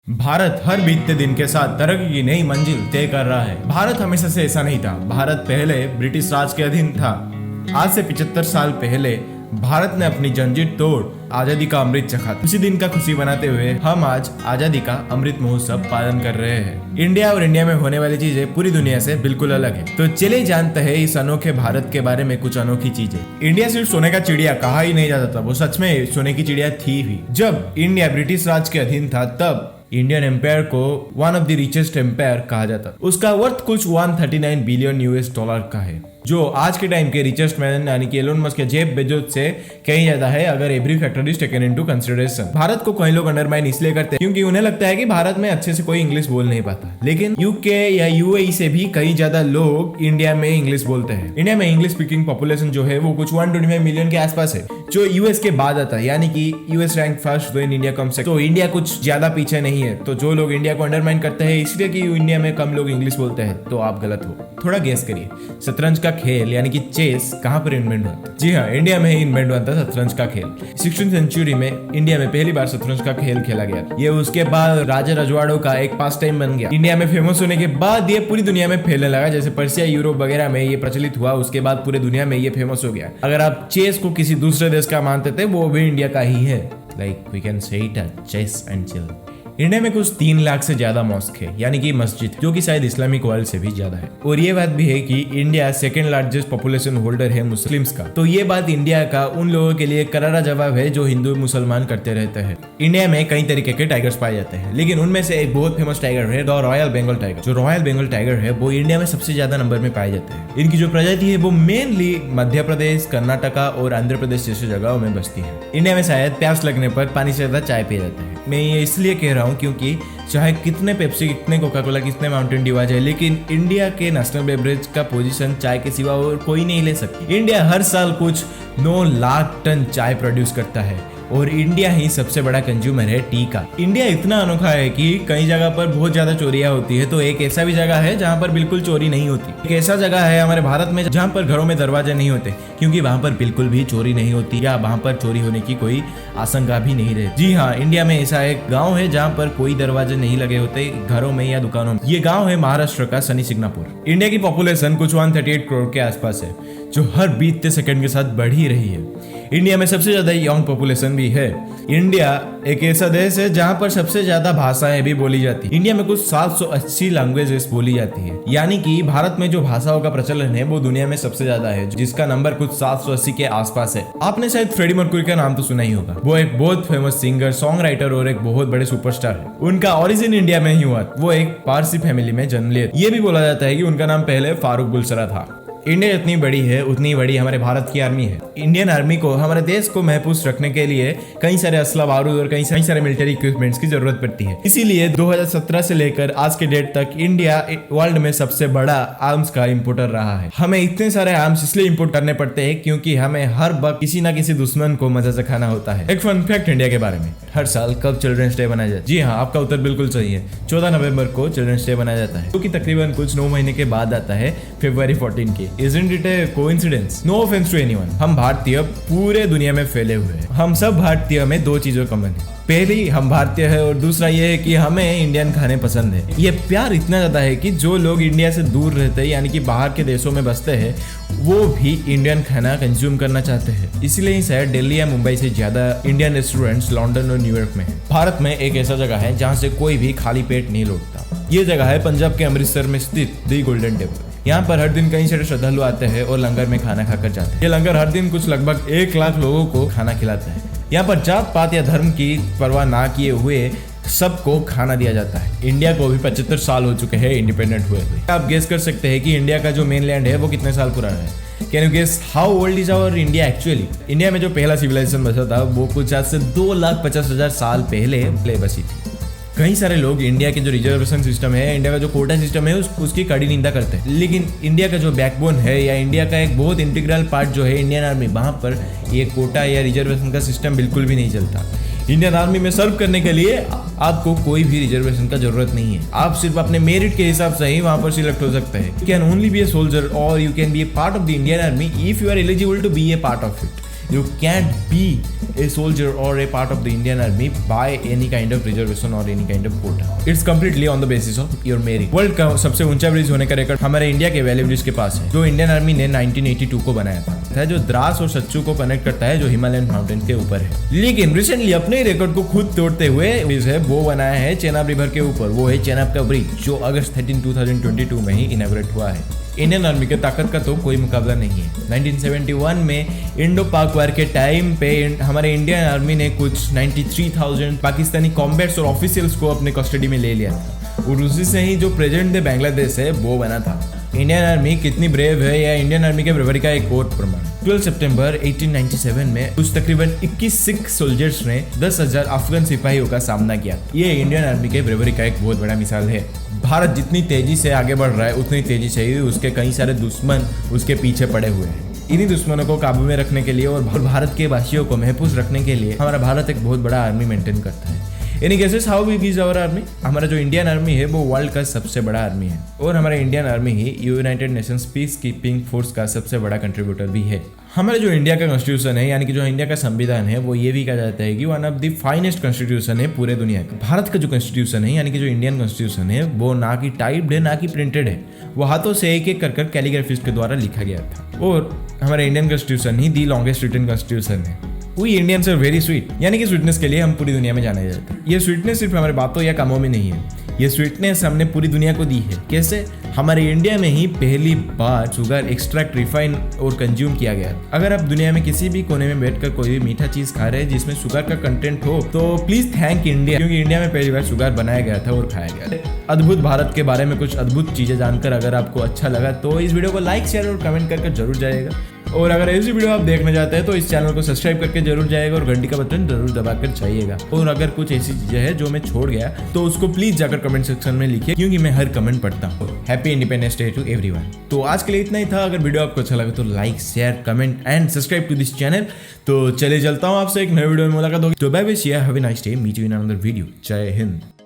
भारत हर बीतते दिन के साथ तरक्की की नई मंजिल तय कर रहा है। भारत हमेशा से ऐसा नहीं था। भारत पहले ब्रिटिश राज के अधीन था। आज से 75 साल पहले भारत ने अपनी जंजीर तोड़ आजादी का अमृत चखा। उसी दिन का खुशी मनाते हुए हम आज आजादी का अमृत महोत्सव पालन कर रहे हैं। इंडिया और इंडिया में होने वाली चीजें पूरी दुनिया से बिल्कुल अलग है। तो चलिए जानते हैं इस अनोखे भारत के बारे में कुछ अनोखी चीजें। इंडिया सिर्फ सोने का चिड़िया कहा ही नहीं जाता था, वो सच में सोने की चिड़िया थी भी। जब इंडिया ब्रिटिश राज के अधीन था तब इंडियन एम्पायर को one of the richest empire कहा जाता। उसका वर्थ कुछ 139 बिलियन यूएस डॉलर का है, जो आज के टाइम के रिचेस्ट मैन यानी कि एलोन मस्क या जेफ बेजोस से कहीं ज्यादा है अगर every factor is taken into consideration. Bharat को कई लोग अंडरमाइन इसलिए करते हैं क्योंकि उन्हें लगता है कि भारत में अच्छे से कोई इंग्लिश बोल नहीं पाता, लेकिन यूके या यूएई से भी कई ज्यादा लोग इंडिया में इंग्लिश बोलते हैं। इंडिया में इंग्लिश स्पीकिंग पॉपुलेशन जो है वो कुछ 125 मिलियन के आसपास है, जो यूएस के बाद आता है, यानी कि US rank first when India comes second. तो इंडिया कुछ ज्यादा पीछे नहीं है। तो जो लोग इंडिया को अंडरमाइन करते हैं इसलिए कि इंडिया में कम लोग इंग्लिश बोलते हैं, तो आप गलत हो। थोड़ा गेस करिए, शतरंज का खेल यानी कि चेस कहां पर इन्वेंट हुआ? जी हाँ, इंडिया में ही इन्वेंट हुआ था शतरंज का खेल। 16वीं सेंचुरी में इंडिया में पहली बार शतरंज का खेल खेला गया। ये उसके बाद राजा रजवाड़ों का एक पास टाइम बन गया। इंडिया में फेमस होने के बाद ये पूरी दुनिया में फैलने लगा। जैसे पर्सिया, यूरोप वगैरह में ये प्रचलित हुआ, उसके बाद पूरे दुनिया में ये फेमस हो गया। अगर आप चेस को किसी दूसरे देश का मानते थे, वो भी इंडिया का ही है। Like we can say it chase and chill. India में कुछ 3 लाख से ज्यादा मॉस्क है, यानी कि मस्जिद, जो कि शायद इस्लामिक वर्ल्ड से भी ज्यादा है। और ये बात भी है कि India second largest population holder है मुस्लिम्स का। तो ये बात इंडिया का उन लोगों के लिए करारा जवाब है जो हिंदू मुसलमान करते रहते हैं। इंडिया में कई तरीके के टाइगर्स पाए जाते हैं, लेकिन उनमें से एक बहुत फेमस टाइगर है द रॉयल बंगाल टाइगर। जो रॉयल बंगाल टाइगर है वो इंडिया में सबसे ज्यादा नंबर में पाए जाते हैं। इनकी जो प्रजाति है वो मेनली मध्य प्रदेश, कर्नाटका और आंध्र प्रदेश जैसी जगहों में बसती है। इंडिया में शायद प्यास लगने पर पानी से ज्यादा चाय पिया जाता है। मैं ये इसलिए कह रहा हूँ क्योंकि चाहे कितने पेप्सी, कितने कोका कोला, कितने माउंटेन ड्यू आ जाए, लेकिन इंडिया के नेशनल बेवरेज का पोजीशन चाय के सिवा और कोई नहीं ले सकती। इंडिया हर साल कुछ 9 लाख टन चाय प्रोड्यूस करता है और इंडिया ही सबसे बड़ा कंज्यूमर है टी का। इंडिया इतना अनोखा है कि कई जगह पर बहुत ज्यादा चोरियां होती है, तो एक ऐसा भी जगह है जहां पर बिल्कुल चोरी नहीं होती। एक ऐसा जगह है हमारे भारत में जहां पर घरों में दरवाजे नहीं होते, क्योंकि वहां पर बिल्कुल भी चोरी नहीं होती या वहां पर चोरी होने की कोई आशंका भी नहीं रहती। जी हाँ, इंडिया में ऐसा एक गाँव है जहाँ पर कोई दरवाजे नहीं लगे होते घरों में या दुकानों में। ये गाँव है महाराष्ट्र का शनि सिंगापुर। इंडिया की पॉपुलेशन कुछ 138 करोड़ के आसपास है, जो हर बीतते सेकंड के साथ बढ़ ही रही है। इंडिया में सबसे ज्यादा यंग पॉपुलेशन भी है। इंडिया एक ऐसा देश है जहां पर सबसे ज्यादा भाषाएं भी बोली जाती है। इंडिया में कुछ 780 लैंग्वेजेस बोली जाती है, यानी कि भारत में जो भाषाओं का प्रचलन है वो दुनिया में सबसे ज्यादा है, जिसका नंबर कुछ 780 के आसपास है। आपने शायद फ्रेडी मर्क्यूरी का नाम तो सुना ही होगा। वो एक बहुत फेमस सिंगर, सॉन्ग राइटर और एक बहुत बड़े सुपरस्टार है। उनका ओरिजिन इंडिया में ही हुआ। वो एक पारसी फैमिली में जन्म लिए। ये भी बोला जाता है कि उनका नाम पहले फारूक गुलसरा था। इंडिया जितनी बड़ी है उतनी बड़ी हमारे भारत की आर्मी है। इंडियन आर्मी को हमारे देश को महफूज रखने के लिए कई सारे असला बारूद और कई सारे मिलिट्री इक्विपमेंट्स की जरूरत पड़ती है। इसीलिए 2017 से लेकर आज के डेट तक इंडिया वर्ल्ड में सबसे बड़ा आर्म्स का इंपोर्टर रहा है। हमें इतने सारे आर्म्स इसलिए इंपोर्ट करने पड़ते हैं क्योंकि हमें हर वक्त किसी न किसी दुश्मन को मजा चखाना होता है। एक फन फैक्ट इंडिया के बारे में, हर साल कब चिल्ड्रंस डे मनाया जाता है? जी हाँ, आपका उत्तर बिल्कुल सही है। 14 नवंबर को चिल्ड्रंस डे मनाया जाता है, जो कि तकरीबन कुछ 9 महीने के बाद आता है, February 14 की। Isn't it a coincidence? No offense to anyone. हम भारतीय पूरे दुनिया में फैले हुए हैं। हम सब भारतीय में 2 चीजों कॉमन है। पहली, हम भारतीय है और दूसरा ये है कि हमें इंडियन खाने पसंद है। ये प्यार इतना ज्यादा है कि जो लोग इंडिया से दूर रहते हैं, यानी कि बाहर के देशों में बसते हैं, वो भी इंडियन खाना कंज्यूम करना चाहते हैं। इसलिए ही शायद दिल्ली या मुंबई से ज्यादा इंडियन रेस्टोरेंट्स लंदन और न्यूयॉर्क में है। भारत में एक ऐसा जगह है जहाँ से कोई भी खाली पेट नहीं लौटता। ये जगह है पंजाब के अमृतसर में स्थित द गोल्डन टेम्पल। यहाँ पर हर दिन कई सारे श्रद्धालु आते हैं और लंगर में खाना खाकर जाते हैं। ये लंगर हर दिन कुछ लगभग 1 लाख लोगों को खाना खिलाता है। यहाँ पर जात पात या धर्म की परवाह ना किए हुए सबको खाना दिया जाता है। इंडिया को भी 75 साल हो चुके हैं इंडिपेंडेंट हुए। आप गेस कर सकते हैं कि इंडिया का जो मेन लैंड है वो कितने साल पुराना है। Can you guess how old is our India actually? India में जो पहला सिविलाइजेशन बसा था वो कुछ आज से 2,50,000 साल पहले बसी थी। कई सारे लोग इंडिया के जो रिजर्वेशन सिस्टम है, इंडिया का जो कोटा सिस्टम है, उसकी कड़ी निंदा करते हैं, लेकिन इंडिया का जो बैकबोन है या इंडिया का एक बहुत इंटीग्रल पार्ट जो है इंडियन आर्मी, वहां पर ये कोटा या रिजर्वेशन का सिस्टम बिल्कुल भी नहीं चलता। इंडियन आर्मी में सर्व करने के लिए आपको कोई भी रिजर्वेशन का जरूरत नहीं है। आप सिर्फ अपने मेरिट के हिसाब से ही वहां पर सिलेक्ट हो सकते हैं। You can only be a soldier और you can be a part of the Indian army if you are eligible to be a part of it. You can't be a soldier or a part of the Indian Army by any kind of reservation or any kind of quota. It's completely on the basis of your merit. World का सबसे ऊंचा bridge होने का record हमारे India के valley bridge के पास है, जो इंडियन आर्मी ने 1982 को बनाया था, जो द्रास और सच्चू को कनेक्ट करता है, जो हिमालयन माउंटेन के ऊपर है। लेकिन रिसेंटली अपने रिकॉर्ड को खुद तोड़ते हुए ब्रिज है वो बनाया है चेनाब रिवर के ऊपर। वो है चेनाब का ब्रिज, जो अगस्त 13, 2022 में ही इनॉग्रेट हुआ है। इंडियन आर्मी के ताकत का तो कोई मुकाबला नहीं है। 1971 में इंडो पाक वार के टाइम पे हमारे इंडियन आर्मी ने कुछ 93,000 पाकिस्तानी कॉम्बैट्स और ऑफिशियल्स को अपने कस्टडी में ले लिया था, और उसी से ही जो प्रेजेंट डे बांग्लादेश है वो बना था। इंडियन आर्मी कितनी ब्रेव है या इंडियन आर्मी के ब्रेवरी का एक और प्रमाण। 12 सितंबर 1897 में कुछ तकरीबन 21 सिख सोल्जर्स ने 10,000 अफगान सिपाहियों का सामना किया। ये इंडियन आर्मी के ब्रेवरी का एक बहुत बड़ा मिसाल है। भारत जितनी तेजी से आगे बढ़ रहा है, उतनी तेजी से ही उसके कई सारे दुश्मन उसके पीछे पड़े हुए हैं। इन्हीं दुश्मनों को काबू में रखने के लिए और भारत के वासियों को महफूज रखने के लिए हमारा भारत एक बहुत बड़ा आर्मी मेंटेन करता है। In cases how big is our army? हमारा जो इंडियन आर्मी है वो वर्ल्ड का सबसे बड़ा आर्मी है, और हमारा इंडियन आर्मी ही United Nations peace keeping force का सबसे बड़ा कंट्रीब्यूटर भी है। हमारे जो इंडिया का कॉन्स्टिट्यूशन है, यानी कि जो इंडिया का संविधान है, वो ये भी कहा जाता है कि one of the finest constitution है पूरे दुनिया का। भारत का जो कॉन्स्टिट्यूशन है, यानी कि जो इंडियन कॉन्स्टिट्यूशन है, वो ना कि टाइप्ड है ना कि प्रिंटेड है, वो हाथों से एक एक कर कैलीग्राफिस्ट के द्वारा लिखा गया था। और हमारा इंडियन कॉन्स्टिट्यूशन ही दी लॉन्गेस्ट रिटन कॉन्स्टिट्यूशन है। We Indians are very sweet, यानी कि स्वीटनेस के लिए हम पूरी दुनिया में जाने जाते हैं। ये स्वीटनेस सिर्फ हमारे बातों या कामों में नहीं है, ये स्वीटनेस हमने पूरी दुनिया को दी है। कैसे? हमारे इंडिया में ही पहली बार शुगर एक्सट्रैक्ट, रिफाइन और कंज्यूम किया गया। अगर आप दुनिया में किसी भी कोने में बैठकर कोई भी मीठा चीज खा रहे हैं जिसमें शुगर का कंटेंट हो, तो प्लीज थैंक इंडिया, क्योंकि इंडिया में पहली बार शुगर बनाया गया था और खाया गया। अद्भुत भारत के बारे में कुछ अद्भुत चीजें जानकर अगर आपको अच्छा लगा तो इस वीडियो को लाइक, शेयर और कमेंट करके जरूर जाइएगा। और अगर ऐसी वीडियो आप देखना चाहते हैं तो इस चैनल को सब्सक्राइब करके जरूर जाइएगा और घंटी का बटन जरूर दबाकर जाइएगा। और अगर कुछ ऐसी चीजें हैं जो मैं छोड़ गया तो उसको प्लीज जाकर कमेंट सेक्शन में लिखिए, क्योंकि मैं हर कमेंट पढ़ता हूँ। Happy independence day to everyone. तो आज के लिए इतना ही था। अगर वीडियो आपको अच्छा लगा तो like, share, comment and subscribe to this channel. तो चले चलता हूँ आपसे एक नए वीडियो में मुलाकात होगी। तो bye bye, have a nice day, meet you in another video. जय हिंद।